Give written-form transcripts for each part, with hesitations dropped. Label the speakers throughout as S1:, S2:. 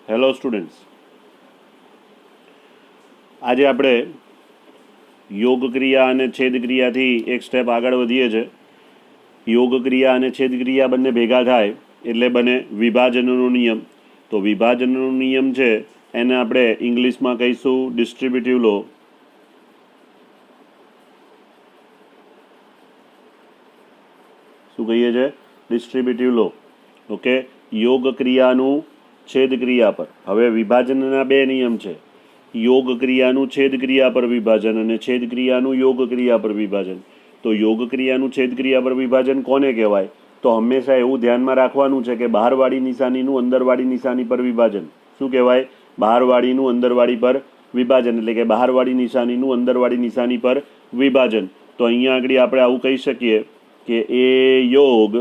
S1: Hello students, આજે આપણે યોગ ક્રિયા અને છેદ ક્રિયાથી એક સ્ટેપ આગળ વધીએ છીએ. યોગ ક્રિયા અને છેદ ક્રિયા બંને ભેગા થાય એટલે બને વિભાજનનો નિયમ. તો વિભાજનનો નિયમ છે એને આપણે ઇંગ્લિશમાં કહીશું ડિસ્ટ્રીબ્યુટિવ લો. શું કહીએ છીએ? ડિસ્ટ્રીબ્યુટિવ લો. ઓકે, યોગ ક્રિયાનું છેદ ક્રિયા પર. હવે વિભાજનના બે નિયમ છે, યોગ ક્રિયાનું છેદ ક્રિયા પર વિભાજન અને છેદ ક્રિયાનું યોગ ક્રિયા પર વિભાજન. તો યોગ ક્રિયાનું છેદ ક્રિયા પર વિભાજન કોને કહેવાય? તો હંમેશા એવું ધ્યાનમાં રાખવાનું છે કે બહારવાળી નિશાનીનું અંદરવાળી નિશાની પર વિભાજન. શું કહેવાય? બહારવાળીનું અંદરવાળી પર વિભાજન, એટલે કે બહારવાળી નિશાનીનું અંદરવાળી નિશાની પર વિભાજન. તો અહીંયા આગળ આપણે આવું કહી શકીએ કે એ યોગ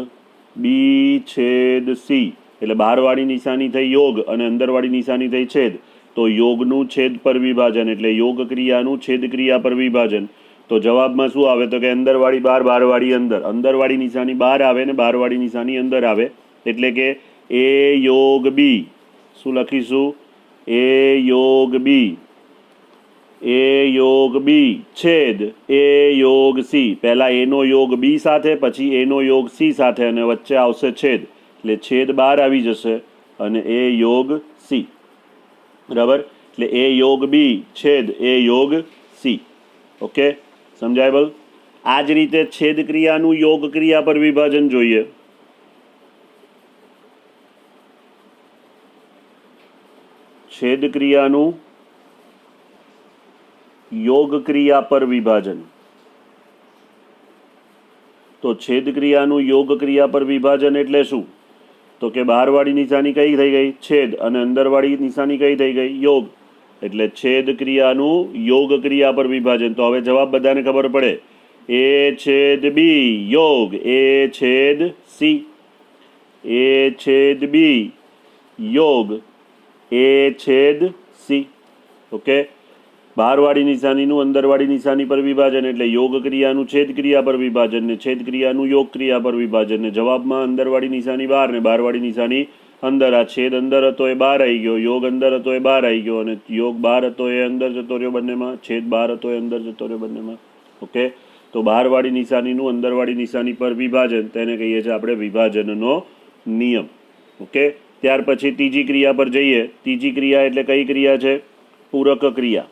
S1: બી છેદ સી, એટલે બહારવાળી નિશાની થઈ યોગ અને અંદરવાળી નિશાની થઈ છેદ. તો યોગનું છેદ પર વિભાજન એટલે યોગ ક્રિયાનું છેદ ક્રિયા પર વિભાજન. તો જવાબમાં શું આવે? તો કે અંદરવાળી બહાર, બહારવાળી અંદર. અંદરવાળી નિશાની બહાર આવે ને બહારવાળી નિશાની અંદર આવે, એટલે કે એ યોગ બી. શું લખીશું? એ યોગ બી, એ યોગ બી છેદ એ યોગ સી. પહેલા એનો યોગ બી સાથે, પછી એનો યોગ સી સાથે, અને વચ્ચે આવશે છેદ, એટલે છેદ બહાર આવી જશે અને એ યોગ સી. બરાબર? એટલે એ યોગ બી છેદ એ યોગ સી. ઓકે, સમજાયેબલ? આ જ રીતે છેદ ક્રિયાનું યોગ ક્રિયા પર વિભાજન જોઈએ. છેદ ક્રિયાનું યોગ ક્રિયા પર વિભાજન. તો છેદ ક્રિયાનું યોગ ક્રિયા પર વિભાજન એટલે શું? તો કે બહારવાળી નિશાની કઈ થઈ ગઈ? છેદ, અને અંદરવાળી નિશાની કઈ થઈ ગઈ? યોગ. એટલે છેદ ક્રિયાનું યોગ ક્રિયા પર વિભાજન. તો હવે જવાબ બધાને ખબર પડે. એ છેદ બી યોગ એ છેદ સી, એ છેદ બી યોગ એ છેદ સી. ઓકે, બહારવાળી નિશાનીનું અંદરવાળી નિશાની પર વિભાજન એટલે યોગ ક્રિયાનું છેદ ક્રિયા પર વિભાજન ને છેદ ક્રિયાનું યોગ ક્રિયા પર વિભાજન. ને જવાબમાં અંદરવાળી નિશાની બહાર ને બહારવાળી નિશાની અંદર. આ છેદ અંદર હતો એ બહાર આવી ગયો, યોગ અંદર હતો એ બહાર આવી ગયો, અને યોગ બહાર હતો એ અંદર જતો રહ્યો બંનેમાં, છેદ બહાર હતો એ અંદર જતો રહ્યો બંનેમાં. ઓકે, તો બહારવાળી નિશાનીનું અંદરવાળી નિશાની પર વિભાજન, તેને કહીએ છીએ આપણે વિભાજનનો નિયમ. ઓકે, ત્યાર પછી ત્રીજી ક્રિયા પર જઈએ. ત્રીજી ક્રિયા એટલે કઈ ક્રિયા છે? પૂરક ક્રિયા.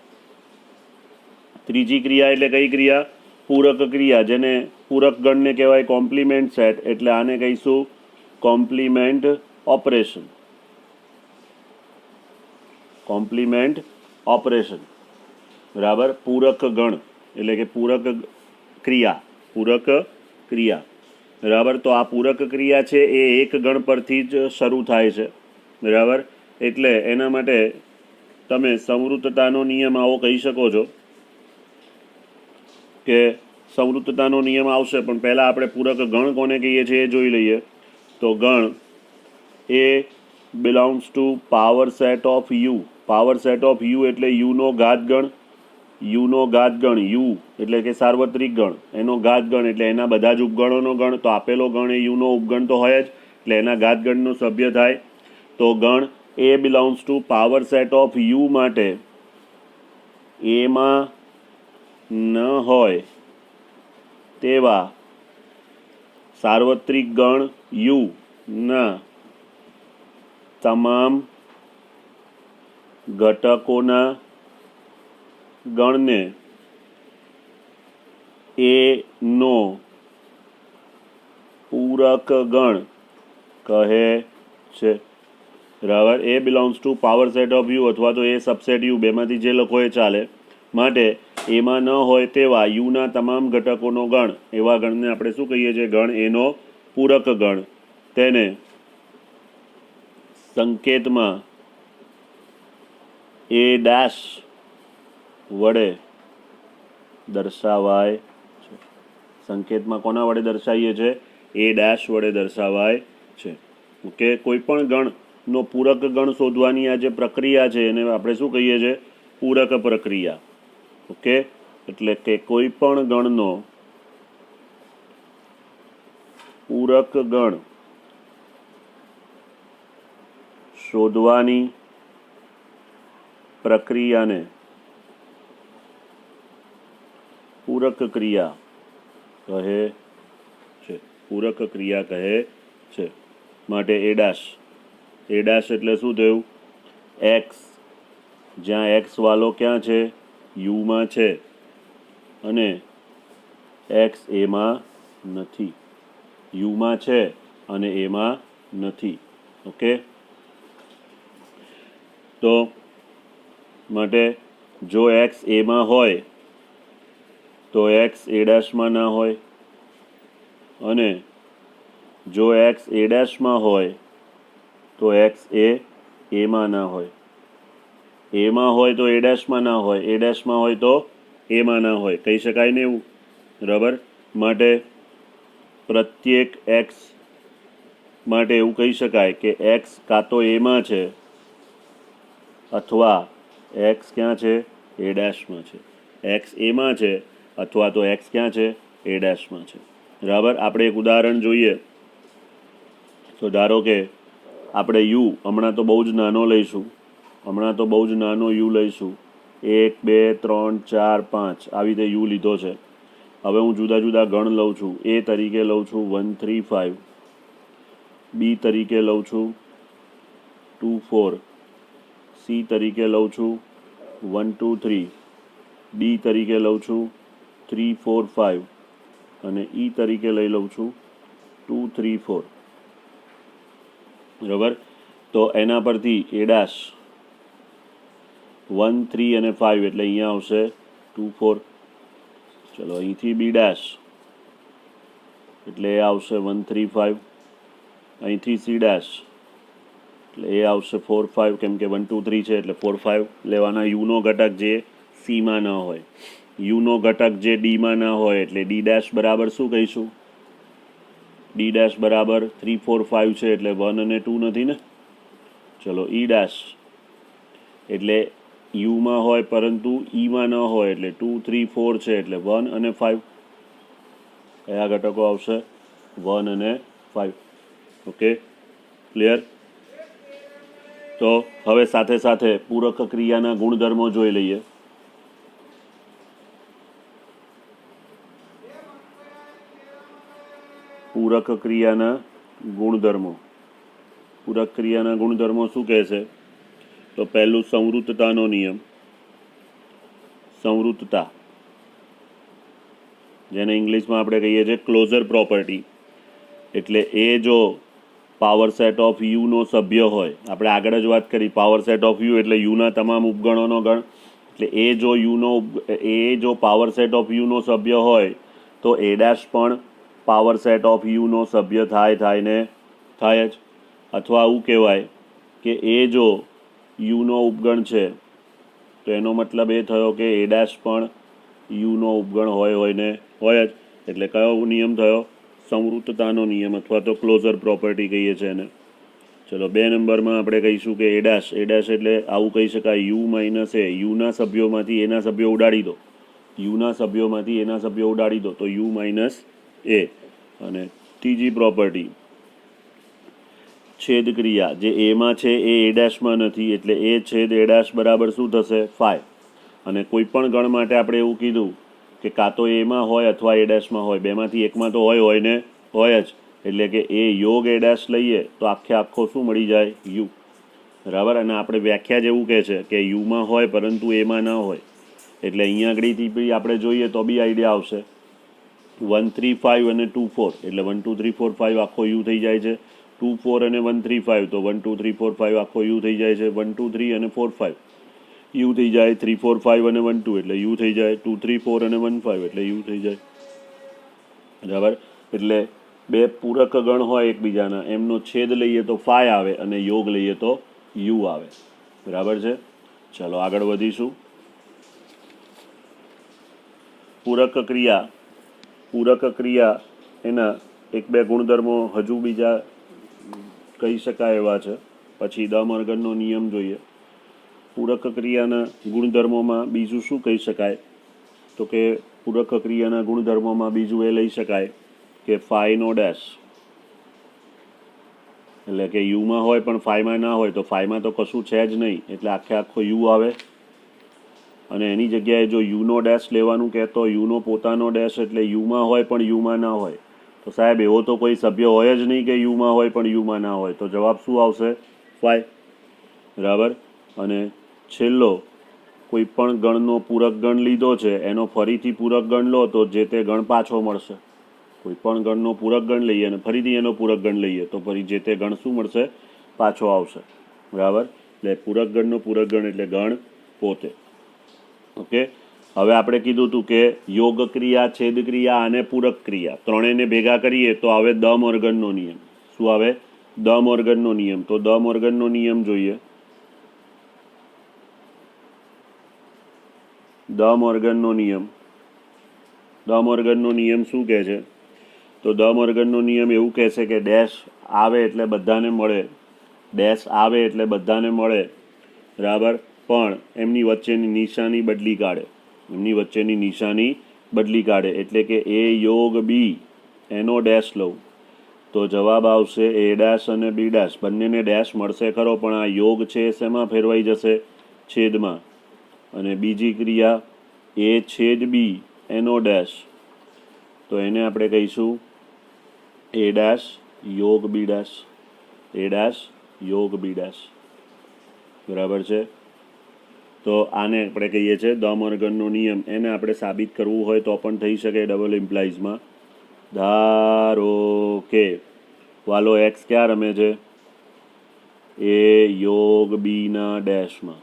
S1: ત્રીજી ક્રિયા એટલે કઈ ક્રિયા? પૂરક ક્રિયા, જેને પૂરક ગણને કહેવાય કોમ્પ્લિમેન્ટ સેટ, એટલે આને કહીશું કોમ્પ્લિમેન્ટ ઓપરેશન. કોમ્પ્લિમેન્ટ ઓપરેશન, બરાબર? પૂરક ગણ એટલે કે પૂરક ક્રિયા, પૂરક ક્રિયા, બરાબર? તો આ પૂરક ક્રિયા છે એ એક ગણ પરથી જ શરૂ થાય છે, બરાબર? એટલે એના માટે તમે સંવૃત્તતાનો નિયમ આવો કહી શકો છો કે સંવૃત્તતાનો નિયમ આવશે, પણ પહેલાં આપણે પૂરક ગણ કોને કહીએ છીએ એ જોઈ લઈએ. તો ગણ A belongs to power set of U. Power set of U એટલે યુનો ઘાત ગણ. યુનો ઘાત ગણ, યુ એટલે કે સાર્વત્રિક ગણ, એનો ઘાત ગણ એટલે એના બધા જ ઉપગણોનો ગણ. તો આપેલો ગણ એ યુનો ઉપગણ તો હોય જ, એટલે એના ઘાત ગણનો સભ્ય થાય. તો ગણ A belongs to power set of U માટે એમાં ન હોય તેવા સાર્વત્રિક ગણ યુ ના તમામ ઘટકોના ગણને એ નો પૂરક ગણ કહે છે, બરાબર? A belongs to power set of U અથવા તો એ સબસેટ યુ, બેમાંથી જે લખો એ ચાલે. માટે એમાં ન હોય તેવા યુના તમામ ઘટકોનો ગણ, એવા ગણને આપણે શું કહીએ છીએ? ગણ એનો પૂરક ગણ. તેને સંકેતમાં એ ડેશ વડે દર્શાવાય છે. સંકેતમાં કોના વડે દર્શાવીએ છીએ? એ ડેશ વડે દર્શાવાય છે. ઓકે, કોઈ પણ ગણનો પૂરક ગણ શોધવાની આ જે પ્રક્રિયા છે એને આપણે શું કહીએ છીએ? પૂરક પ્રક્રિયા. ઓકે, એટલે કે કોઈ પણ ગણનો પૂરક ગણ શોધવાની પ્રક્રિયાને પૂરક ક્રિયા કહે છે. પૂરક ક્રિયા કહે છે. માટે એ ડેશ એટલે શું થયું? એક્સ, જ્યાં એક્સ વાલો ક્યાં છે? યુમાં છે, અને એક્સ એમાં નથી. યુમાં છે અને એમાં નથી. ઓકે, તો માટે જો એક્સ એમાં હોય તો એક્સ એ ડેશમાં ના હોય, અને જો એક્સ એ ડેશમાં હોય તો એક્સ એ એમાં ના હોય. એમાં હોય તો એ ડેશમાં ના હોય, એ ડેશમાં હોય તો એમાં ના હોય. કહી શકાય ને એવું? બરાબર. માટે પ્રત્યેક એક્સ માટે એવું કહી શકાય કે એક્સ કાં તો એમાં છે અથવા એક્સ ક્યાં છે? એ ડેશમાં છે. એક્સ એમાં છે અથવા તો એક્સ ક્યાં છે? એ ડેશમાં છે. બરાબર. આપણે એક ઉદાહરણ જોઈએ. તો ધારો કે આપણે યુ હમણાં તો બહુ જ નાનો લઈશું. યુ લઈશું. 1 2 3 4 5 આવી રીતે યુ લીધો છે. હવે હું જુદા જુદા ગણ લઉં છું. એ તરીકે લઉં છું 1 3 5, બી તરીકે લઉં છું 2 4, સી તરીકે લઉં છું 1 2 3, ડી તરીકે લઉં છું 3 4 5, અને ઈ તરીકે લઈ લઉં છું 2 3 4. બરાબર. તો એના પરથી એ ડેશ 1 3 અને 5 એટલે અહીંયા આવશે 2 4. ચલો, અહીંથી બી ડેશ એટલે એ આવશે 1 3 5. અહીંથી સી ડેશ એટલે એ આવશે 4 5, કેમ કે 1 2 3 છે એટલે 4 5 લેવાના. યુનો ઘટક જે સીમાં ન હોય, યુનો ઘટક જે ડીમાં ન હોય, એટલે ડી ડેશ બરાબર શું કહીશું? ડી ડેશ બરાબર 3 4 5 છે એટલે 1 અને 2 નથી ને. ચલો, ઈ ડેશ એટલે યુમાં હોય પરંતુ ઈમાં ન હોય એટલે 2 3 4 છે એટલે 1 અને 5. કયા ઘટકો આવશે? 1 અને 5. Okay, clear? તો હવે સાથે સાથે પૂરક ક્રિયાના ગુણધર્મો જોઈ લઈએ. પૂરક ક્રિયાના ગુણધર્મો શું કહે છે? તો પહેલું સંવૃત્તતાનો નિયમ. સંવૃત્તતા, જેને ઇંગ્લિશમાં આપણે કહીએ છીએ ક્લોઝર પ્રોપર્ટી. એટલે એ જો પાવર સેટ ઓફ યુનો સભ્ય હોય, આપણે આગળ જ વાત કરી પાવર સેટ ઓફ યુ એટલે યુના તમામ ઉપગણોનો ગણ. એટલે એ જો પાવર સેટ ઓફ યુનો સભ્ય હોય તો એ ડેશ પણ પાવર સેટ ઓફ યુનો સભ્ય થાય જ. અથવા આવું કહેવાય કે એ જો યુનો ઉપગણ છે તો એનો મતલબ એ થયો કે એ ડેશ પણ યુનો ઉપગણ હોય જ. એટલે કયો નિયમ થયો? સંવૃત્તતાનો નિયમ, અથવા તો ક્લોઝર પ્રોપર્ટી કહીએ છીએ એને. ચલો, 2 નંબરમાં આપણે કહીશું કે એ ડેશ એટલે આવું કહી શકાય યુ માઇનસ એ. યુના સભ્યોમાંથી એના સભ્યો ઉડાડી દો તો યુ માઇનસ એ. અને ત્રીજી પ્રોપર્ટી છેદક્રિયા, જે એમાં છે એ ડેશમાં નથી, એટલે એ છેદ એ ડેશ બરાબર શું થશે? 5. અને કોઈ પણ ગણ માટે આપણે એવું કીધું કે કાં તો એમાં હોય અથવા એ ડેશમાં હોય, બેમાંથી એકમાં તો હોય જ. એટલે કે એ યોગ એ ડેશ લઈએ તો આખો શું મળી જાય? યુ. બરાબર. અને આપણે વ્યાખ્યા જેવું કહે છે કે યુમાં હોય પરંતુ એમાં ન હોય. એટલે અહીંયા આગળથી બી આપણે જોઈએ તો બી આઈડિયા આવશે. 1 3 5 અને 2 4 એટલે 1 2 3 4 5 આખો યુ થઈ જાય છે. 2 4 અને 1 3 5 તો 1 2 3 4 5 આખો યુ થઈ જાય છે. 1 2 3 અને 4 5 યુ થઈ જાય. 3 4 5 અને 1 2 એટલે યુ થઈ જાય. 2 3 4 અને 1 5 એટલે યુ થઈ જાય. બરાબર. એટલે બે પૂરક ગણ હોય એકબીજાના, એમનો છેદ લઈએ તો 5 આવે અને યોગ લઈએ તો યુ આવે. બરાબર છે. ચલો આગળ વધીશું. પૂરક ક્રિયા એના 1-2 ગુણધર્મો હજુ બીજા કહી શકાય એવા છે. પછી દમર્ગનનો નિયમ જોઈએ. પૂરક ક્રિયાના ગુણધર્મોમાં બીજું શું કહી શકાય? તો કે પૂરક ક્રિયાના ગુણધર્મોમાં બીજું એ લઈ શકાય કે ફાઈનો ડેશ, એટલે કે યુમાં હોય પણ ફાઈમાં ના હોય, તો ફાઈમાં તો કશું છે જ નહીં એટલે આખો યુ આવે. અને એની જગ્યાએ જો યુનો ડેશ લેવાનું કહેતો, યુનો પોતાનો ડેશ એટલે યુમાં હોય પણ યુમાં ના હોય, તો સાહેબ એવો તો કોઈ સભ્ય હોય જ નહીં કે યુમાં હોય પણ યુમાં ના હોય, તો જવાબ શું આવશે? 5. બરાબર. અને છેલ્લો, કોઈ પણ ગણનો પૂરક ગણ લીધો છે, એનો ફરીથી પૂરક ગણ લો તો જે તે ગણ પાછો મળશે. કોઈ પણ ગણનો પૂરક ગણ લઈએ અને ફરીથી એનો પૂરક ગણ લઈએ તો ફરી જે તે ગણ શું મળશે? પાછો આવશે. બરાબર. એટલે પૂરક ગણનો પૂરક ગણ એટલે ગણ પોતે. ઓકે. હવે આપણે કીધું હતું કે યોગ ક્રિયા, છેદ ક્રિયા અને પૂરક ક્રિયા ત્રણેયને ભેગા કરીએ તો આવે દ મોર્ગનનો નિયમ. શું આવે? દ મોર્ગનનો નિયમ. તો દ મોર્ગનનો નિયમ જોઈએ. દ મોર્ગનનો નિયમ શું કહે છે? તો દ મોર્ગનનો નિયમ એવું કહે છે કે ડેશ આવે એટલે બધાને મળે, ડેશ આવે એટલે બધાને મળે. બરાબર. પણ એમની વચ્ચેની નિશાની બદલી કાઢે, એટલે કે એ યોગ બી એનો ડેશ લઉં તો જવાબ આવશે એ ડેશ અને બી ડેશ. બંનેને ડેશ મળશે ખરો, પણ આ યોગ છે એ શેમાં ફેરવાઈ જશે? છેદમાં. અને બીજી ક્રિયા એ છેદ બી એનો ડેશ, તો એને આપણે કહીશું એ ડેશ યોગ બી ડેશ, બરાબર છે. તો આને આપણે કહીએ છીએ દ મોર્ગનનો નિયમ. એને આપણે સાબિત કરવું હોય તો પણ થઈ શકે ડબલ ઇમ્પ્લાઇઝમાં. ધારો કે વાલો એક્સ ક્યાં રમે છે? એ યોગ બીના ડેશમાં.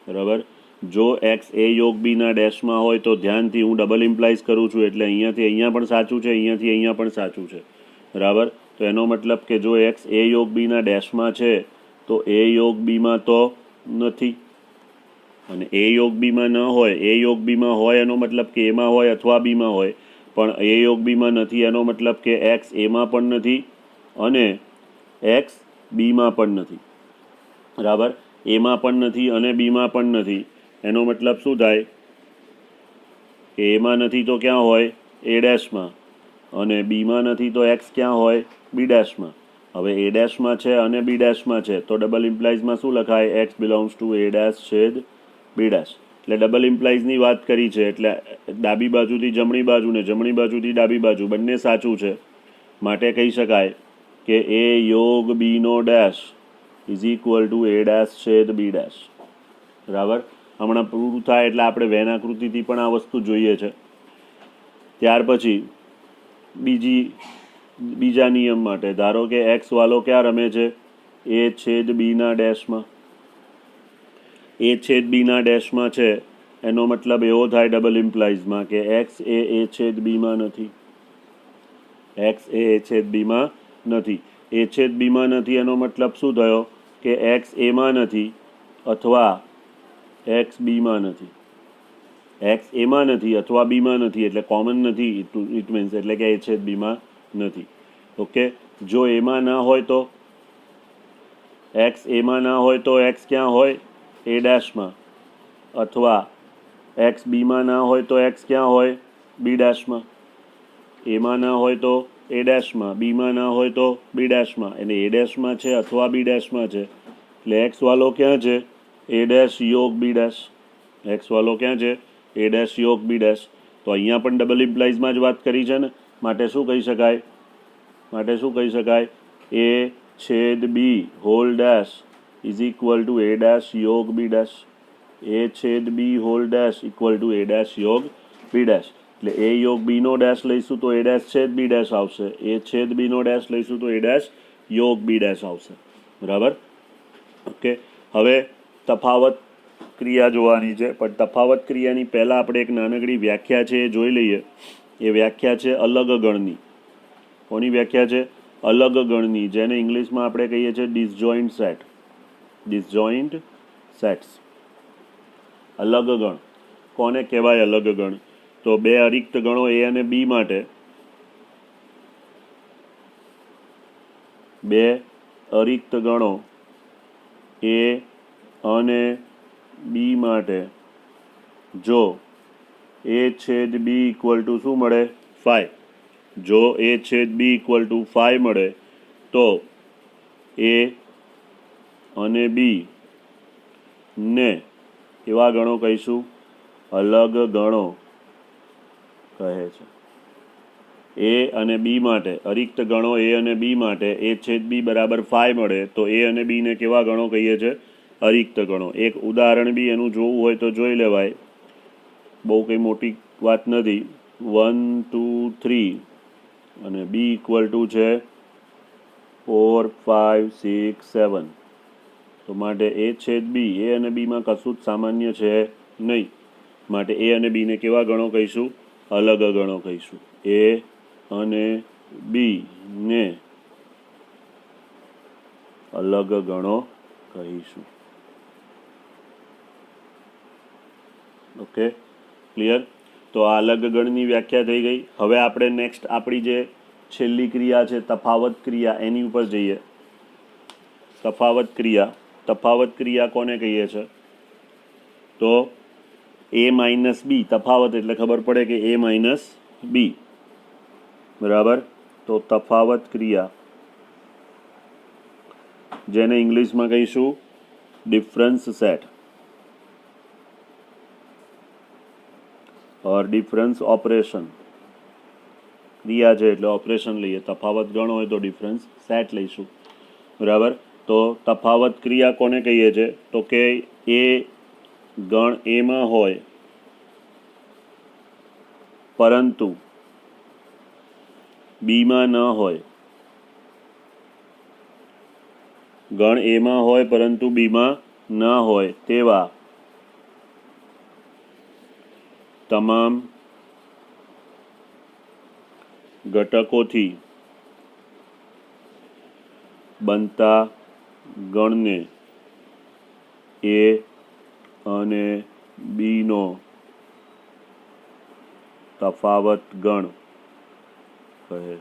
S1: બરાબર. જો એક્સ એ યોગ બીના ડેશમાં હોય તો ધ્યાનથી હું ડબલ ઇમ્પ્લાઇઝ કરું છું એટલે અહીંયાથી અહીંયા પણ સાચું છે, અહીંયાથી અહીંયા પણ સાચું છે. બરાબર. તો એનો મતલબ કે જો એક્સ એ યોગ બીના ડેશમાં છે તો એ યોગ બીમાં તો નથી, અને એ યોગ બીમાં ન હોય, એ યોગ બીમાં હોય એનો મતલબ કે એમાં હોય અથવા બીમાં હોય, પણ એ યોગ બીમાં નથી એનો મતલબ કે એક્સ એમાં પણ નથી અને એક્સ બીમાં પણ નથી. બરાબર. એમાં પણ નથી અને બીમાં પણ નથી, એનો મતલબ શું થાય? કે એમાં નથી તો ક્યાં હોય? એ ડેશમાં. અને બીમાં નથી તો એક્સ ક્યાં હોય? બી ડેશમાં. હવે એ ડેશમાં છે અને બી ડેશમાં છે તો ડબલ ઇમ્પ્લાઇઝમાં શું લખાય? X belongs to A dash છેદ બી ડેશ. એટલે ડબલ ઇમ્પ્લાઇઝની વાત કરી છે એટલે ડાબી બાજુથી જમણી બાજુ ને જમણી બાજુથી ડાબી બાજુ બંને સાચું છે, માટે કહી શકાય કે એ યોગ બીનો dash is equal to A dash છેદ બી ડેશ. બરાબર. હમણાં પૂરું થાય એટલે આપણે વેન આકૃતિથી પણ આ વસ્તુ જોઈએ છે. ત્યાર પછી બીજા નિયમ માટે ધારો કે એક્સ વાલો ક્યાં રમે છે? એ છેદ બીના ડેશમાં. એ છેદ બીના ડેશમાં છે એનો મતલબ એવો થાય ડબલ ઇમ્પ્લાઇઝમાં કે એક્સ એ છેદ બીમાં નથી. એ છેદ બીમાં નથી. એ છેદ બીમાં નથી એનો મતલબ શું થયો? કે એક્સ એમાં નથી અથવા એક્સ બીમાં નથી. એક્સ એમાં નથી અથવા બીમાં નથી એટલે કોમન નથી. ઇટ મીન્સ એટલે કે એ છેદ બીમાં નથી. ઓકે. જો એમાં ના હોય તો એક્સ એમાં ના હોય તો એક્સ ક્યાં હોય? એ ડેશમાં. અથવા એક્સ બીમાં ના હોય તો એક્સ ક્યાં હોય? બી ડેશમાં. એમાં ના હોય તો એ ડેશમાં, બીમાં ના હોય તો બી ડેશમાં. એટલે એ ડેશમાં છે અથવા બી ડેશમાં છે એટલે એક્સ વાલો ક્યાં છે? એ ડેશ યોગ બી ડેશ. એક્સ વાલો ક્યાં છે? એ ડેશ યોગ બી ડેશ. તો અહીંયા પણ ડબલ ઇમ્પ્લાઇઝમાં જ વાત કરી છે ને, માટે શું કહી શકાય? એ છેદ B whole dash is equal to A dash યોગ બી ડેશ. એ છેદ B whole dash equal to A dash યોગ બી ડેશ. એટલે એ યોગ બીનો ડેશ લઈશું તો એ ડેશ છેદ બી ડેશ આવશે. એ છેદ બીનો ડેશ લઈશું તો એ ડેશ યોગ બી ડેશ આવશે. બરાબર. ઓકે. હવે તફાવત ક્રિયા જોવાની છે, પણ તફાવત ક્રિયાની પહેલાં આપણે એક નાનકડી વ્યાખ્યા છે એ જોઈ લઈએ. એ વ્યાખ્યા છે અલગ ગણની. કોની વ્યાખ્યા છે? અલગ ગણની, જેને ઇંગ્લિશમાં આપણે કહીએ છીએ ડિસજોઇન્ટ સેટ્સ. અલગ ગણ કોને કહેવાય? અલગ ગણ તો બે અરિક્ત ગણો એ અને બી માટે, બે અરિક્ત ગણો એ અને બી માટે જો એ છેદ બી ઇક્વલ ટુ શું મળે? 5. જો એ છેદ બી ઇક્વલ ટુ 5 મળે તો એ અને બી ને કેવા ગણો કહીશું? અલગ ગણો કહે છે. એ અને બી માટે અરિક્ત ગણો એ અને બી માટે a છેદ b બરાબર 5 મળે તો એ અને બી ને કેવા ગણો કહીએ છીએ? અરિક્ત ગણો. એક ઉદાહરણ બી એનું જોવું હોય તો જોઈ લેવાય, બહુ કંઈ મોટી વાત નથી. 1 2 3 અને બી ઇક્વલ ટુ છે 4 5 6 7. તો માટે એ છેદ બી, એ અને બીમાં કશું જ સામાન્ય છે નહીં, માટે એ અને બીને કેવા ગણો કહીશું? અલગ ગણો કહીશું. એ અને બી ને અલગ ગણો કહીશું. Okay, clear? તો આ અલગ ગણની વ્યાખ્યા થઈ ગઈ. હવે આપણે નેક્સ્ટ આપણી જે છેલ્લી ક્રિયા છે તફાવત ક્રિયા, એની ઉપર જઈએ. તફાવત ક્રિયા કોને કહીએ છીએ? તો a માઇનસ બી, તફાવત એટલે ખબર પડે કે a માઇનસ બી, બરાબર. તો તફાવત ક્રિયા, જેને ઇંગ્લિશમાં કહીશું ડિફરન્સ સેટ ઓર ડિફરન્સ ઓપરેશન. ક્રિયા છે એટલે ઓપરેશન લઈએ, તફાવત ગણ હોય તો ડિફરન્સ સેટ લઈશું, બરાબર. તો તફાવત ક્રિયા કોને કહીએ છીએ? તો કે એ ગણ એમાં હોય પરંતુ બીમાં ન હોય. ગણ એમાં હોય પરંતુ બીમાં ન હોય તેવા તમામ ઘટકોથી બનતા ગણને એ અને બીનો તફાવત ગણ કહે છે.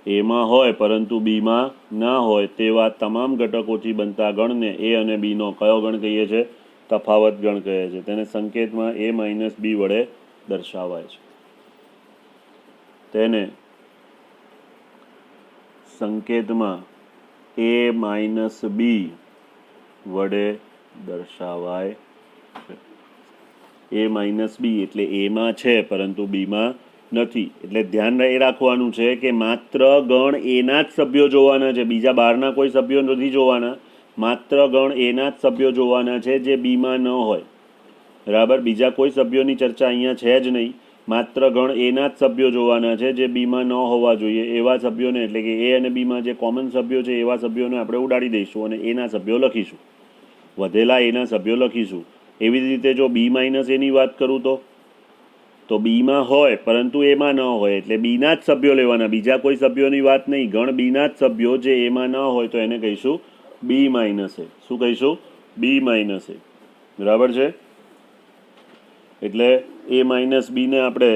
S1: એમાં હોય પરંતુ બીમાં ના હોય તેવા તમામ ઘટકોથી બનતા ગણને એ અને બીનો કયો ગણ કહીએ છીએ? તફાવત ગણ કહે છે. તેને સંકેતમાં a માઇનસ બી વડે દર્શાવાય છે. તેને સંકેતમાં a માઇનસ બી વડે દર્શાવાય છે. a માઇનસ બી એટલે એમાં છે પરંતુ બીમાં નથી. એટલે ધ્યાન એ રાખવાનું છે કે માત્ર ગણ એના જ સભ્યો જોવાના છે, બીજા બહારના કોઈ સભ્યો નથી જોવાના. માત્ર ગણ એના જ સભ્યો જોવાના છે જે બીમાં ન હોય, બરાબર. બીજા કોઈ સભ્યોની ચર્ચા અહીંયા છે જ નહીં. માત્ર ગણ એના જ સભ્યો જોવાના છે જે બીમાં ન હોવા જોઈએ. એવા સભ્યોને, એટલે કે એ અને બીમાં જે કોમન સભ્યો છે એવા સભ્યોને આપણે ઉડાડી દઈશું અને એના સભ્યો લખીશું, વધેલા એના સભ્યો લખીશું. એવી જ રીતે જો બી માઇનસ એની વાત કરું તો બીમાં હોય પરંતુ એમાં ન હોય, એટલે બીના જ સભ્યો લેવાના, બીજા કોઈ સભ્યોની વાત નહીં. ગણ બીના જ સભ્યો જે એમાં ન હોય તો એને કહીશું બી માઇનસ એ. શું કહીશું? બી માઇનસ એ, બરાબર છે. એટલે એ માઇનસ બીને આપણે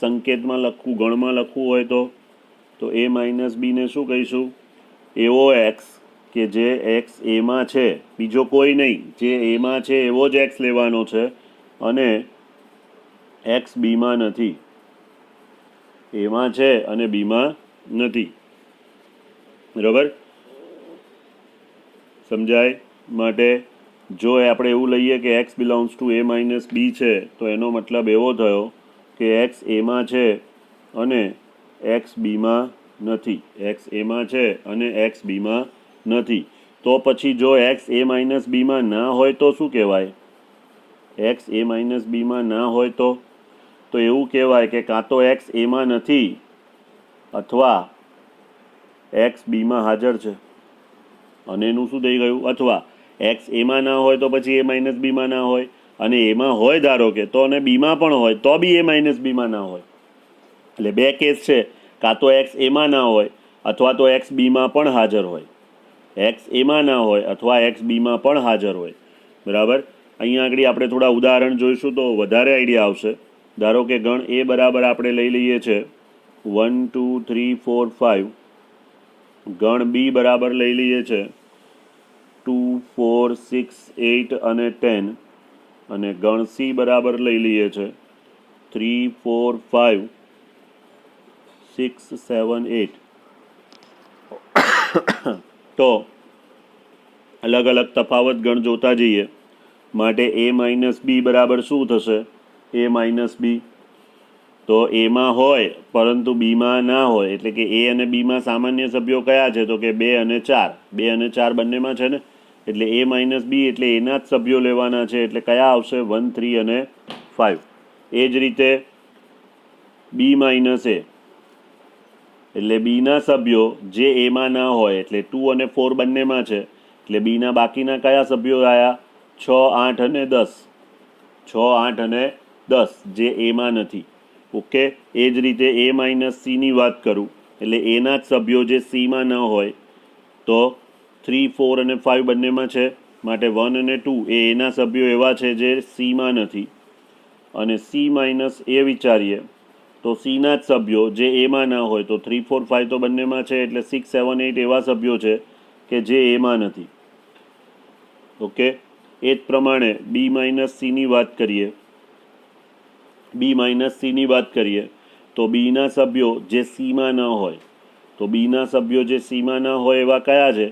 S1: સંકેતમાં લખવું, ગણમાં લખવું હોય તો એ માઇનસ બીને શું કહીશું? એવો એક્સ કે જે એક્સ એમાં છે, બીજો કોઈ નહીં, જે એમાં છે એવો જ એક્સ લેવાનો છે અને એક્સ બીમાં નથી. એમાં છે અને બીમાં નથી, બરાબર. સમજાય? માટે જો આપણે એવું લઈએ કે x belongs to A minus B છે તો એનો મતલબ એવો થયો કે એક્સ એમાં છે અને એક્સ બીમાં નથી. એક્સ એમાં છે અને એક્સ બીમાં નથી. તો પછી જો એક્સ એ માઇનસ બીમાં ના હોય તો શું કહેવાય? એક્સ એ માઇનસ બીમાં ના હોય તો એવું કહેવાય કે કાં તો એક્સ એમાં નથી અથવા એક્સ બીમાં હાજર છે. અને એનું શું થઈ ગયું? અથવા એક્સ એમાં ના હોય તો પછી એ માઇનસ બીમાં ના હોય, અને એમાં હોય ધારો કે તો અને બીમાં પણ હોય તો બી એ માઇનસ બીમાં ના હોય. એટલે બે કેસ છે, કાં તો એક્સ એમાં ના હોય અથવા તો એક્સ બીમાં પણ હાજર હોય. એક્સ એમાં ના હોય અથવા એક્સ બીમાં પણ હાજર હોય, બરાબર. અહીંયા આગળ આપણે થોડા ઉદાહરણ જોઈશું તો વધારે આઈડિયા આવશે. ધારો કે ગણ એ બરાબર આપણે લઈ લઈએ છે 1 2 3 4 5. ગણ બી બરાબર લઈ લઈએ છે 2 4 6 8 અને 10. અને ગણ સી બરાબર લઈ લઈએ છે 3 4 5 6 7 8. તો અલગ અલગ તફાવત ગણ જોતા જઈએ માટે a માઇનસ બી બરાબર શું થશે? a માઇનસ બી. તો એમાં હોય પરંતુ બીમાં ના હોય, એટલે કે એ અને બીમાં સામાન્ય સભ્યો કયા છે? તો કે 2 અને 4. 2 અને 4 બંનેમાં છે ને, એટલે a માઇનસ બી એટલે એના જ સભ્યો લેવાના છે. એટલે કયા આવશે? 1, 3 અને 5. એ જ રીતે બી માઇનસ એ એટલે બીના સભ્યો જે એમાં ના હોય, એટલે 2 અને 4 બંનેમાં છે, એટલે બીના બાકીના કયા સભ્યો આવ્યા? 6, 8 અને 10. 6, 8 અને 10 જે એમાં નથી. ઓકે. એ જ રીતે એ માઇનસ સીની વાત કરું, એટલે એના જ સભ્યો જે સીમાં ન હોય, તો 3, 4 અને 5 બંનેમાં છે, માટે 1 અને 2 એ એના સભ્યો એવા છે જે સીમાં નથી. અને સી માઇનસ એ વિચારીએ તો સીના જ સભ્યો જે એમાં ના હોય, તો 3, 4, 5 તો બંનેમાં છે, એટલે 6, 7, 8 એવા સભ્યો છે કે જે એમાં નથી. ઓકે. એ જ પ્રમાણે બી માઇનસ સીની વાત કરીએ. બી માઇનસ સીની વાત કરીએ તો બીના સભ્યો જે સીમાં ન હોય, તો બીના સભ્યો જે સીમાં ન હોય એવા કયા છે?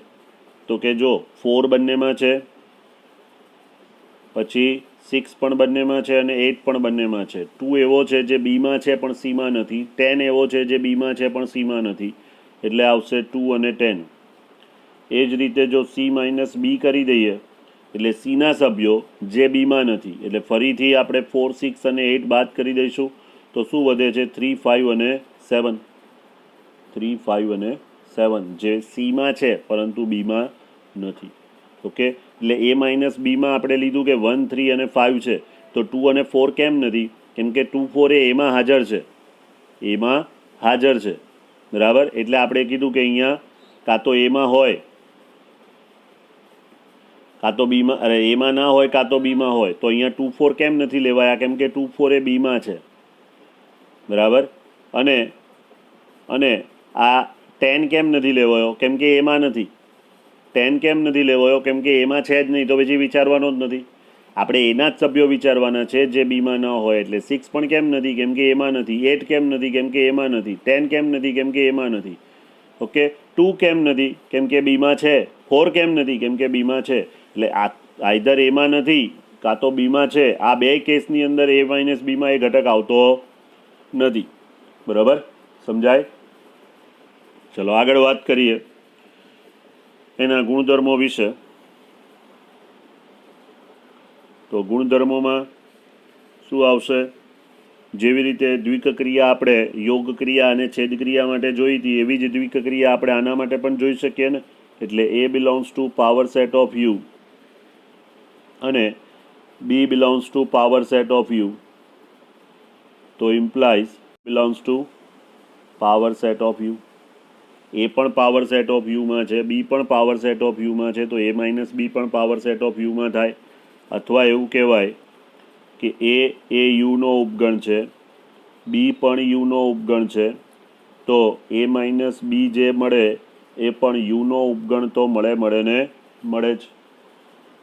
S1: તો કે જો 4 બંનેમાં છે, પછી 6 પણ બંનેમાં છે અને 8 પણ બંનેમાં છે. 2 એવો છે જે બીમાં છે પણ સીમાં નથી. 10 એવો છે જે બીમાં છે પણ સીમાં નથી, એટલે આવશે 2 અને 10. એ જ રીતે જો સી માઇનસ બી કરી દઈએ, એટલે સીના સભ્યો જે બીમાં નથી, એટલે ફરીથી આપણે 4, 6 અને 8 બાદ કરી દઈશું, તો શું વધે છે? 3, 5 અને 7. 3, 5 અને 7 જે સીમાં છે પરંતુ બીમાં નથી. ઓકે. એટલે એ માઇનસ બીમાં આપણે લીધું કે 1, 3 અને 5 છે, તો 2 અને 4 કેમ નથી? કેમ કે 2, 4 એ એમાં હાજર છે. એમાં હાજર છે, બરાબર. એટલે આપણે કીધું કે અહીંયા કાં તો એમાં હોય, કાં તો બીમાં, અરે એમાં ના હોય કાં તો બીમાં હોય. તો અહીંયા 2, 4 કેમ નથી લેવાયા? કેમ કે 2, 4 એ બીમાં છે, બરાબર. અને અને આ 10 કેમ નથી લેવાયો? કેમ કે એમાં નથી. 10 કેમ નથી લેવાયો? કેમ કે એમાં છે જ નહીં, તો પછી વિચારવાનો જ નથી. આપણે એના જ સભ્યો વિચારવાના છે જે બીમાં ન હોય. એટલે 6 પણ કેમ નથી? કેમ કે એમાં નથી. 8 કેમ નથી? કેમ કે એમાં નથી. 10 કેમ નથી? કેમ કે એમાં નથી. ઓકે. 2 કેમ નથી? કેમ કે બીમાં છે. 4 કેમ નથી? કેમ કે બીમાં છે. એટલે આઈધર એમાં નથી કાં તો બીમાં છે. આ બે કેસની અંદર એ માઇનસ બીમાં એ ઘટક આવતો નથી. બરાબર, સમજાય? ચલો આગળ વાત કરીએ એના ગુણધર્મો વિશે. તો ગુણધર્મોમાં શું આવશે? જેવી રીતે દ્વિક ક્રિયા આપણે યોગ ક્રિયા અને છેદ ક્રિયા માટે જોઈ હતી, એવી જ દ્વિક ક્રિયા આપણે આના માટે પણ જોઈ શકીએ ને. એટલે A belongs to power set of U અને B belongs to power set of U, તો implies belongs to power set of U. એ પણ પાવર સેટ ઓફ યુમાં છે, બી પણ પાવર સેટ ઓફ યુમાં છે, તો એ માઇનસ બી પણ પાવર સેટ ઓફ યુમાં થાય. અથવા એવું કહેવાય કે એ યુનો ઉપગણ છે, બી પણ યુનો ઉપગણ છે, તો એ માઇનસ બી જે મળે એ પણ યુનો ઉપગણ તો મળે ને મળે જ.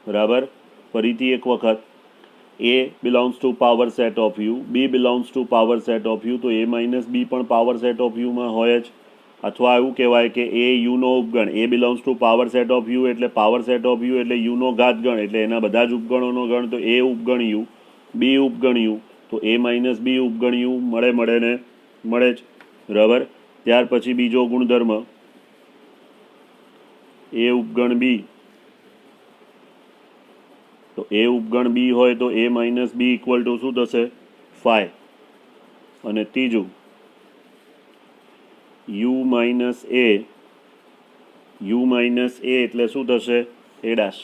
S1: બરાબર. ફરીથી એક વખત, A belongs to power set of U, B belongs to power set of U, તો એ માઇનસ બી પણ પાવર સેટ ઓફ યુમાં હોય જ. અથવા એવું કહેવાય કે એ યુનો ઉપગણ, A belongs to power set of U એટલે પાવર સેટ ઓફ યુ એટલે યુનો ઘાત ગણ, એટલે એના બધા જ ઉપગણોનો ગણ, તો એ ઉપગણ યુ, બી ઉપગણ યુ, તો એ માઇનસ બી ઉપગણ યુ મળે ને મળે જ. બરાબર. ત્યાર પછી બીજો ગુણધર્મ, એ ઉપગણ બી, તો એ ઉપગણ બી હોય તો A minus B equal to શું થશે? 5. અને ત્રીજું યુ માઇનસ એ એટલે શું થશે? એ દાશ.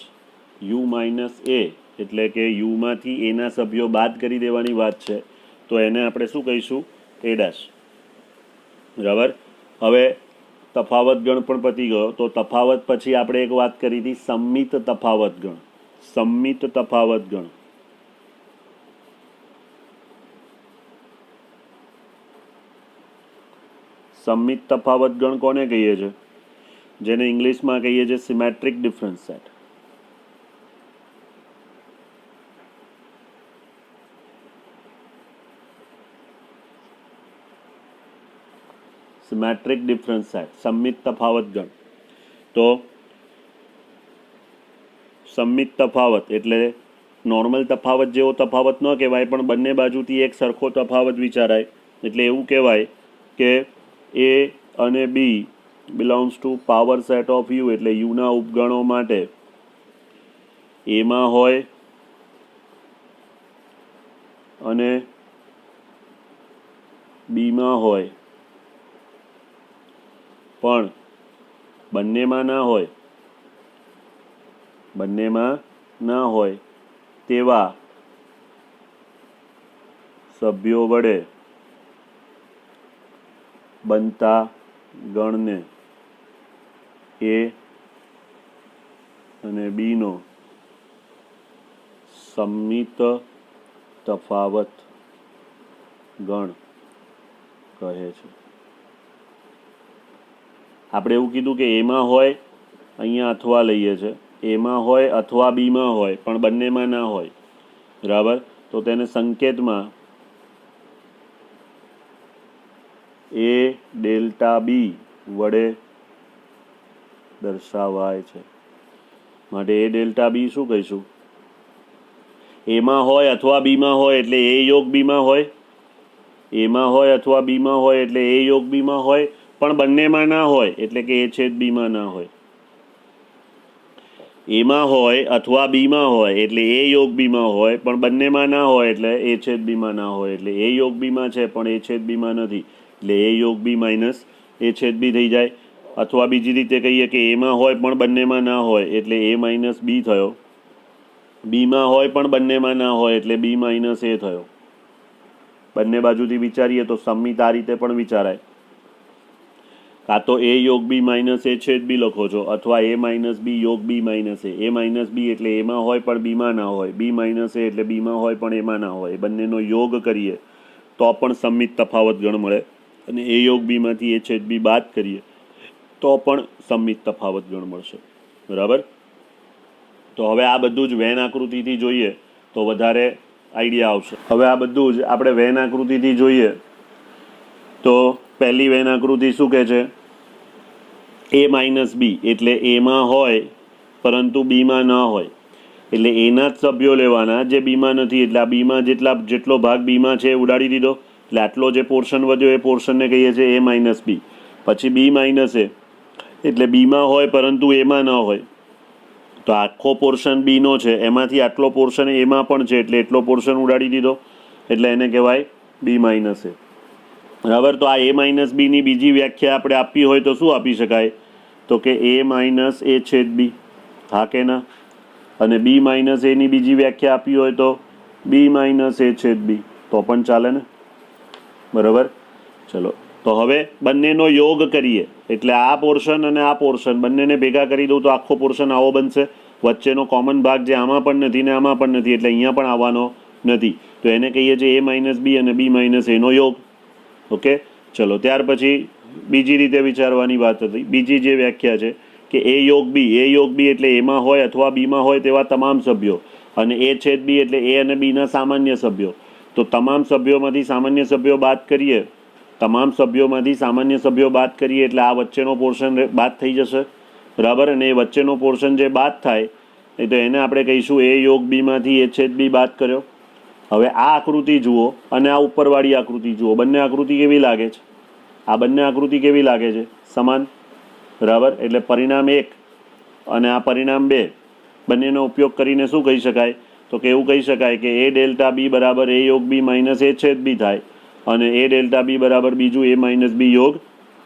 S1: યુ માઇનસ એ એટલે કે યુમાંથી એના સભ્યો બાદ કરી દેવાની વાત છે, તો એને આપણે શું કહીશું? એ દાશ. બરાબર. હવે તફાવત ગણ પણ પતી ગયો. તો તફાવત પછી આપણે એક વાત કરી હતી, સંમિત તફાવત ગણ. સંમિત તફાવત ગણ. સંમિત તફાવત ગણ કોને કહીએ છીએ? જેને ઇંગ્લિશમાં કહીએ છીએ symmetric difference set. Symmetric difference set, સંમિત તફાવત ગણ. તો સંમિત તફાવત એટલે નોર્મલ તફાવત જેવો તફાવત ન કહેવાય, પણ બંને બાજુથી એક સરખો તફાવત વિચારાય. એટલે એવું કહેવાય કે એ અને B belongs to power set of U, એટલે યુના ઉપગણો માટે એમાં હોય અને બીમાં હોય, પણ બંનેમાં ના હોય તેવા સભ્યો વડે બનતા ગણને એ અને બીનો સંમિત તફાવત ગણ કહે છે. આપણે એવું કીધું કે એમાં હોય, અહીંયા અથવા લઈએ છે, એમાં હોય અથવા બીમાં હોય, પણ બંનેમાં ના હોય, બરાબર. તો તેને સંકેતમાં એ ડેલ્ટા બી વડે દર્શાવાય છે. માટે એ ડેલ્ટા બી શું કહીશું? એમાં હોય અથવા બીમાં હોય એટલે એ યોગ બીમાં હોય, એમાં હોય અથવા બીમાં હોય એટલે એ યોગ બીમાં હોય, પણ બંનેમાં ના હોય એટલે કે એ છેદ બીમાં ના હોય. એમાં હોય અથવા બીમાં હોય એટલે એ યોગ બીમાં હોય, પણ બંનેમાં ના હોય એટલે એ છેદ બીમાં ના હોય. એટલે એ યોગ બીમાં છે પણ એ છેદ બીમાં નથી, એટલે એ યોગ બી માઇનસ એ છેદ બી થઈ જાય. અથવા બીજી રીતે કહીએ કે એમાં હોય પણ બંનેમાં ના હોય એટલે એ માઇનસ બી થયો, બીમાં હોય પણ બંનેમાં ના હોય એટલે બી માઇનસ એ થયો. બંને બાજુથી વિચારીએ તો સંમિત આ રીતે પણ વિચારાય. કાં તો એ યોગ બી માઇનસ એ છેદ બી લખો છો, અથવા એ માઇનસ બી યોગ બી માઇનસ એ માઇનસ બી એટલે એમાં હોય પણ બીમાં ના હોય, બી માઇનસ એ એટલે બીમાં હોય પણ એમાં ના હોય. બંનેનો યોગ કરીએ તો પણ સંમિત તફાવત ગણ મળે, અને એ યોગ બીમાંથી એ છેદ બી બાદ કરીએ તો પણ સંમિત તફાવત ગણ મળશે, બરાબર. તો હવે આ બધું જ વેન આકૃતિથી જોઈએ તો વધારે આઈડિયા આવશે. હવે આ બધું જ આપણે વેન આકૃતિથી જોઈએ તો પહેલી વેન આકૃતિ શું કહે છે? એ માઇનસ બી એટલે એમાં હોય પરંતુ બીમાં ન હોય, એટલે એના જ સભ્યો લેવાના જે બીમાં નથી. એટલે આ બીમાં જેટલો ભાગ બીમાં છે એ ઉડાડી દીધો, એટલે આટલો જે પોર્શન વધ્યો એ પોર્શનને કહીએ છીએ એ માઇનસ બી. પછી બી માઇનસ એ એટલે બીમાં હોય પરંતુ એમાં ન હોય, તો આખો પોર્શન બીનો છે એમાંથી આટલો પોર્શન એમાં પણ છે એટલે એટલો પોર્શન ઉડાડી દીધો, એટલે એને કહેવાય બી માઇનસ એ, બરાબર. તો આ એ માઇનસ બીની બીજી વ્યાખ્યા આપણે આપવી હોય તો શું આપી શકાય? તો કે એ માઇનસ એ છેદ બી, હા કે ના? અને બી માઇનસ એની બીજી વ્યાખ્યા આપવી હોય તો બી માઇનસ એ છેદ બી, તો પણ ચાલે ને, બરાબર. ચલો, તો હવે બંનેનો યોગ કરીએ એટલે આ પોર્શન અને આ પોર્શન બંનેને ભેગા કરી દઉં તો આખો પોર્શન આવો બનશે. વચ્ચેનો કોમન ભાગ જે આમાં પણ નથી ને આમાં પણ નથી એટલે અહીંયા પણ આવવાનો નથી, તો એને કહીએ છીએ એ માઇનસ બી અને બી માઇનસ એનો યોગ. ઓકે, ચલો. ત્યાર પછી બીજી રીતે વિચારવાની વાત હતી. બીજી જે વ્યાખ્યા છે કે એ યોગ બી એટલે એમાં હોય અથવા બીમાં હોય તેવા તમામ સભ્યો, અને એ છેદ બી એટલે એ અને બીના સામાન્ય સભ્યો. તો તમામ સભ્યોમાંથી સામાન્ય સભ્યો બાદ કરીએ, એટલે આ વચ્ચેનો પોર્શન બાદ થઈ જશે, બરાબર. અને એ વચ્ચેનો પોર્શન જે બાદ થાય એ તો એને આપણે કહીશું એ યોગ બીમાંથી એ છેદ બી બાદ કર્યો. હવે આ આકૃતિ જુઓ અને આ ઉપરવાળી આકૃતિ જુઓ, બંને આકૃતિ કેવી લાગે છે? આ બંને આકૃતિ કેવી લાગે છે? સમાન, બરાબર. એટલે પરિણામ 1 અને આ પરિણામ 2 બંનેનો ઉપયોગ કરીને શું કહી શકાય? તો કે એવું કહી શકાય કે એ ડેલ્ટા બી બરાબર એ યોગ બી માઇનસ એ છેદ બી થાય, અને એ ડેલ્ટા બી બરાબર બીજું એ માઇનસ બી યોગ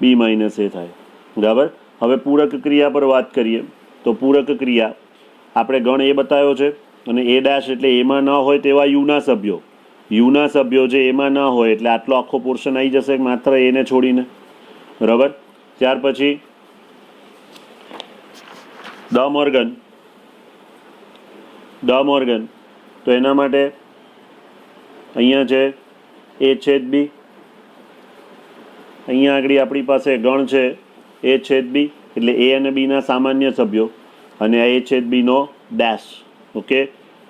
S1: બી માઇનસ એ થાય, બરાબર. હવે પૂરક ક્રિયા પર વાત કરીએ તો પૂરક ક્રિયા આપણે ગણ એ બતાવ્યો છે, અને એ ડેશ એટલે એમાં ન હોય તેવા યુના સભ્યો જે એમાં ન હોય એટલે આટલો આખો પોર્શન આવી જશે માત્ર એને છોડીને, બરાબર. ત્યાર પછી ડ મોર્ગન, તો એના માટે અહીંયા છે એ છેદ બી, અહીંયા આગળ આપણી પાસે ગણ છે એ છેદ બી એટલે એ અને બીના સામાન્ય સભ્યો, અને આ એ છેદ બીનો ડેશ. ઓકે,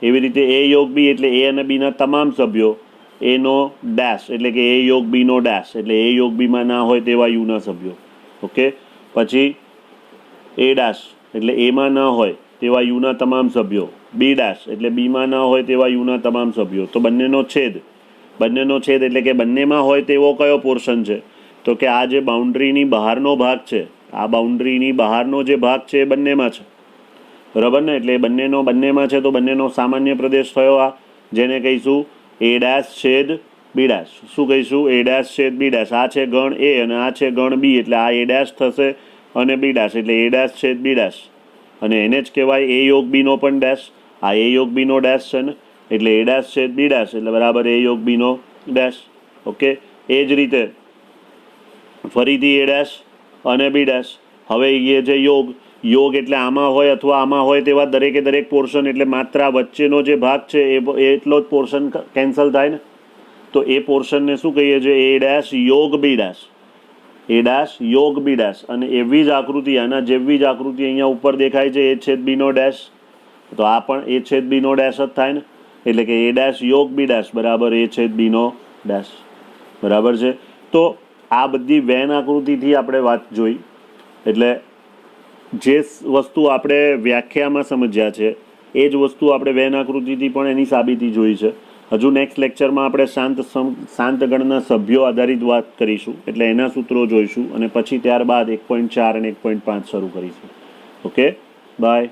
S1: એવી રીતે એ યોગ બી એટલે એ અને બીના તમામ સભ્યો, એનો ડેશ એટલે કે એ યોગ બીનો ડેશ એટલે એ યોગ બીમાં ના હોય તેવા યુના સભ્યો. ઓકે, પછી એ ડેશ એટલે એમાં ન હોય તેવા યુના તમામ સભ્યો, બી ડેશ એટલે બીમાં ન હોય તેવા યુના તમામ સભ્યો. તો બંનેનો છેદ એટલે કે બંનેમાં હોય તેવો કયો પોર્શન છે? તો કે આ જે બાઉન્ડ્રીની બહારનો ભાગ છે, આ બાઉન્ડ્રીની બહારનો જે ભાગ છે એ બંનેમાં છે, બરાબર ને? એટલે બંનેમાં છે તો બંનેનો સામાન્ય પ્રદેશ થયો આ, જેને કહીશું એ ડેશ છેદ બી ડેશ. શું કહીશું? એ ડેશ છેદ બી ડેશ. આ છે ગણ એ અને આ છે ગણ બી, એટલે આ એ ડેશ થશે અને બી ડેશ, એટલે એ ડેશ છેદ બી ડેશ. અને એને જ કહેવાય એ યોગ બીનો પણ ડેશ. આ એ યોગ બીનો ડેશ છે ને, એટલે એ ડેશ છેદ બી ડેશ એટલે બરાબર એ યોગ બીનો ડેશ. ઓકે, એ જ રીતે ફરીથી એ ડેશ અને બી ડેશ. હવે એ જે યોગ એટલે આમાં હોય અથવા આમાં હોય તેવા દરેકે દરેક પોર્શન, એટલે માત્ર આ વચ્ચેનો જે ભાગ છે એ એટલો જ પોર્શન કેન્સલ થાય ને. તો એ પોર્શનને શું કહીએ છીએ? એ ડેશ યોગ બી ડેશ. એ ડેશ યોગ બી ડેશ. અને એવી જ આકૃતિ, આના જેવી જ આકૃતિ અહીંયા ઉપર દેખાય છે, એ છેદ બીનો ડેશ. તો આ પણ એ છેદ બીનો ડેશ જ થાય ને, એટલે કે એ ડેશ યોગ બી ડેશ બરાબર એ છેદ બીનો ડેશ. બરાબર છે? તો આ બધી વેન આકૃતિથી આપણે વાત જોઈ. એટલે જે વસ્તુ આપણે વ્યાખ્યામાં સમજ્યા છે એ જ વસ્તુ આપણે વેન આકૃતિથી પણ એની સાબિતી જોઈ છે. હજુ નેક્સ્ટ લેક્ચરમાં આપણે શાંત ગણના સભ્યો આધારિત વાત કરીશું, એટલે એના સૂત્રો જોઈશું અને પછી ત્યારબાદ 1.4 અને 1.5 શરૂ કરીશું. Okay, by.